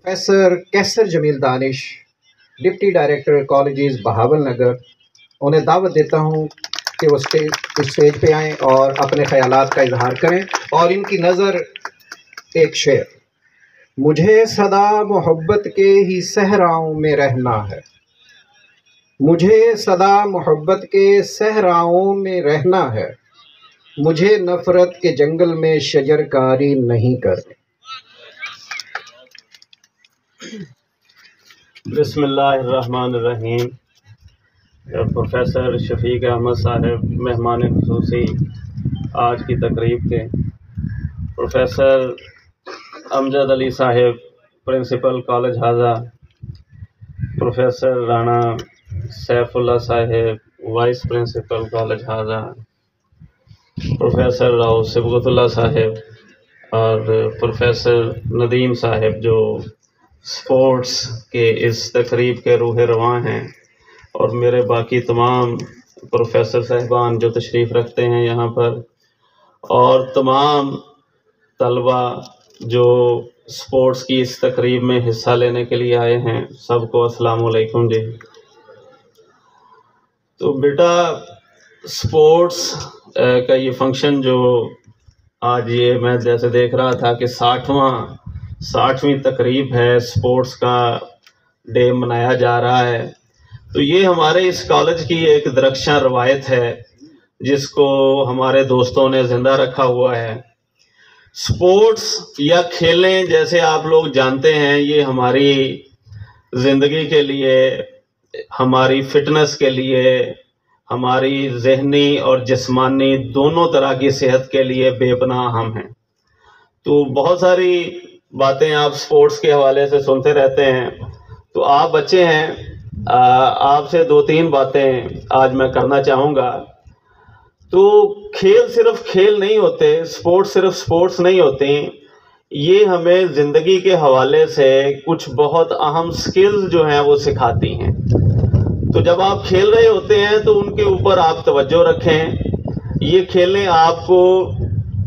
Professor Qaiser Jameel Danish, deputy director colleges Bahawal Nagar, उन्हें दावत देता हूँ कि वो स्टेज पे आएँ और अपने ख़यालात का इजहार करें। और इनकी नज़र एक शेर, मुझे सदा मोहब्बत के ही सहराओं में रहना है, मुझे सदा मोहब्बत के सहराओं में रहना है, मुझे नफ़रत के जंगल में शजरकारी नहीं करनी। बिस्मिल्लाहिर्रहमानिर्रहीम। प्रोफेसर शफीक अहमद साहब मेहमान खुसूसी आज की तकरीब के, professor Amjad Ali Sahab principal college हाजा, professor Rana Saifullah Sahab vice principal college हाजा, प्रोफेसर राव सिबगतुल्ला साहब और प्रोफेसर नदीम साहब जो स्पोर्ट्स के इस तकरीब के रूह रवां हैं, और मेरे बाकी तमाम प्रोफेसर साहिबान जो तशरीफ़ रखते हैं यहाँ पर, और तमाम तलबा जो स्पोर्ट्स की इस तकरीब में हिस्सा लेने के लिए आए हैं, सबको अस्सलाम वालेकुम जी। तो बेटा, स्पोर्ट्स का ये फंक्शन जो आज ये मैं जैसे देख रहा था कि 60वीं तकरीब है, स्पोर्ट्स का डे मनाया जा रहा है। तो ये हमारे इस कॉलेज की एक दरख्शां रवायत है जिसको हमारे दोस्तों ने ज़िंदा रखा हुआ है। स्पोर्ट्स या खेलें, जैसे आप लोग जानते हैं, ये हमारी ज़िंदगी के लिए, हमारी फिटनेस के लिए, हमारी जहनी और जिस्मानी दोनों तरह की सेहत के लिए बेपनाह अहम हैं। तो बहुत सारी बातें आप स्पोर्ट्स के हवाले से सुनते रहते हैं। तो आप बच्चे हैं, आपसे 2-3 बातें आज मैं करना चाहूँगा। तो खेल सिर्फ खेल नहीं होते, स्पोर्ट्स सिर्फ स्पोर्ट्स नहीं होते, ये हमें ज़िंदगी के हवाले से कुछ बहुत अहम स्किल्स जो हैं वो सिखाती हैं। तो जब आप खेल रहे होते हैं तो उनके ऊपर आप तवज्जो रखें। ये खेलें आपको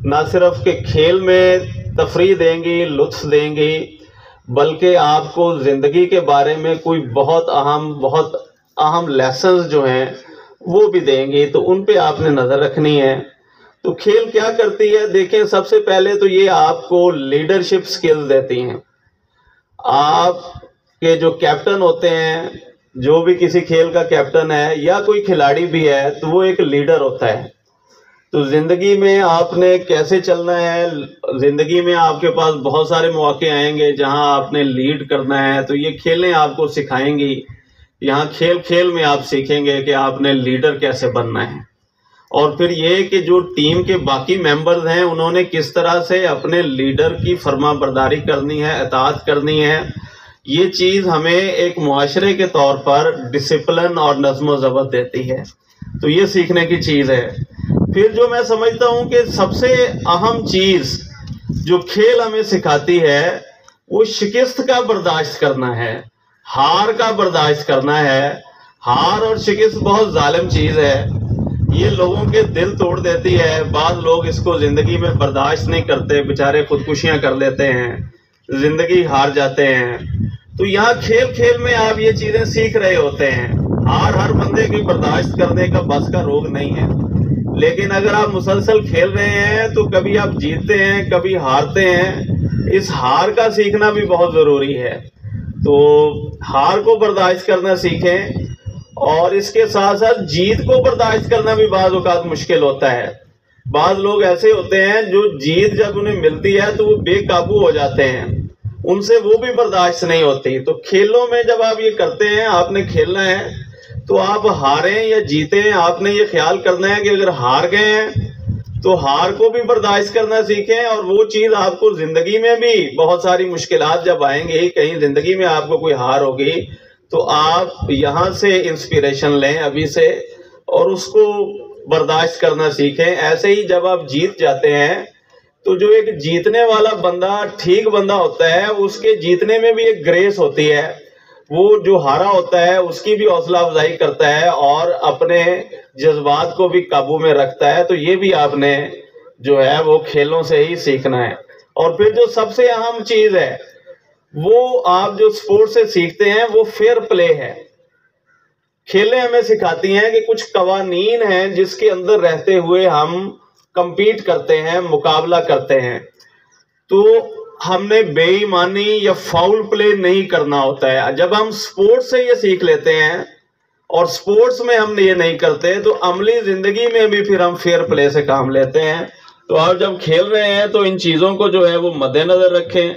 ना सिर्फ के खेल में तफरीह देंगी, लुत्फ़ देंगी, बल्कि आपको ज़िंदगी के बारे में कोई बहुत अहम लेसन्स जो हैं वो भी देंगी। तो उन पे आपने नज़र रखनी है। तो खेल क्या करती है, देखें, सबसे पहले तो ये आपको लीडरशिप स्किल्स देती हैं। आपके जो कैप्टन होते हैं, जो भी किसी खेल का कैप्टन है या कोई खिलाड़ी भी है, तो वो एक लीडर होता है। तो ज़िंदगी में आपने कैसे चलना है, ज़िंदगी में आपके पास बहुत सारे मौके आएंगे जहां आपने लीड करना है। तो ये खेलें आपको सिखाएंगी। यहाँ खेल खेल में आप सीखेंगे कि आपने लीडर कैसे बनना है, और फिर ये कि जो टीम के बाकी मेंबर्स हैं उन्होंने किस तरह से अपने लीडर की फरमाबरदारी करनी है, इताअत करनी है। ये चीज़ हमें एक मुआशरे के तौर पर डिसिप्लिन और नज़्म ज़ब्त देती है। तो ये सीखने की चीज़ है। फिर जो मैं समझता हूँ कि सबसे अहम चीज़ जो खेल हमें सिखाती है वो शिकस्त का बर्दाश्त करना है, हार का बर्दाश्त करना है। हार और शिकस्त बहुत जालिम चीज़ है, ये लोगों के दिल तोड़ देती है। बाद लोग इसको ज़िंदगी में बर्दाश्त नहीं करते, बेचारे खुदकुशियाँ कर लेते हैं, ज़िंदगी हार जाते हैं। तो यहाँ खेल खेल में आप ये चीज़ें सीख रहे होते हैं। हार हर बंदे की बर्दाश्त करने का बस का रोग नहीं है, लेकिन अगर आप मुसलसल खेल रहे हैं तो कभी आप जीतते हैं, कभी हारते हैं। इस हार का सीखना भी बहुत ज़रूरी है। तो हार को बर्दाश्त करना सीखें, और इसके साथ साथ जीत को बर्दाश्त करना भी बाज़ औक़ात मुश्किल होता है। बाज़ लोग ऐसे होते हैं जो जीत जब उन्हें मिलती है तो वो बेकाबू हो जाते हैं, उनसे वो भी बर्दाश्त नहीं होती। तो खेलों में जब आप ये करते हैं, आपने खेलना है, तो आप हारें या जीतें, आपने ये ख्याल करना है कि अगर हार गए हैं तो हार को भी बर्दाश्त करना सीखें। और वो चीज़ आपको ज़िंदगी में भी बहुत सारी मुश्किलात जब आएंगी, कहीं ज़िंदगी में आपको कोई हार होगी, तो आप यहाँ से इंस्पिरेशन लें अभी से, और उसको बर्दाश्त करना सीखें। ऐसे ही जब आप जीत जाते हैं तो जो एक जीतने वाला बंदा ठीक बंदा होता है, उसके जीतने में भी एक ग्रेस होती है। वो जो हारा होता है उसकी भी हौसला अफजाई करता है और अपने जज्बात को भी काबू में रखता है। तो ये भी आपने जो है वो खेलों से ही सीखना है। और फिर जो सबसे अहम चीज़ है वो आप जो स्पोर्ट्स से सीखते हैं वो फेयर प्ले है। खेलें हमें सिखाती हैं कि कुछ कवानीन हैं जिसके अंदर रहते हुए हम compete करते हैं, मुकाबला करते हैं। तो हमने बेईमानी या फाउल प्ले नहीं करना होता है। जब हम स्पोर्ट्स से ये सीख लेते हैं और स्पोर्ट्स में हम ये नहीं करते तो अमली जिंदगी में भी फिर हम फेयर प्ले से काम लेते हैं। तो आप जब खेल रहे हैं तो इन चीज़ों को जो है वो मद्देनज़र रखें।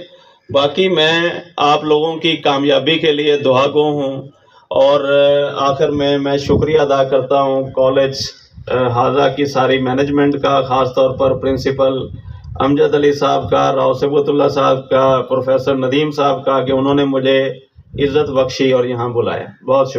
बाकी मैं आप लोगों की कामयाबी के लिए दुआगो हूँ। और आखिर में मैं शुक्रिया अदा करता हूँ कॉलेज हाजा की सारी मैनेजमेंट का, ख़ास तौर पर प्रिंसिपल अमजद अली साहब का, राव सबूतुल्लाह साहब का, प्रोफेसर नदीम साहब का कि उन्होंने मुझे इज़्ज़त बख्शी और यहाँ बुलाया। बहुत शुक्रिया।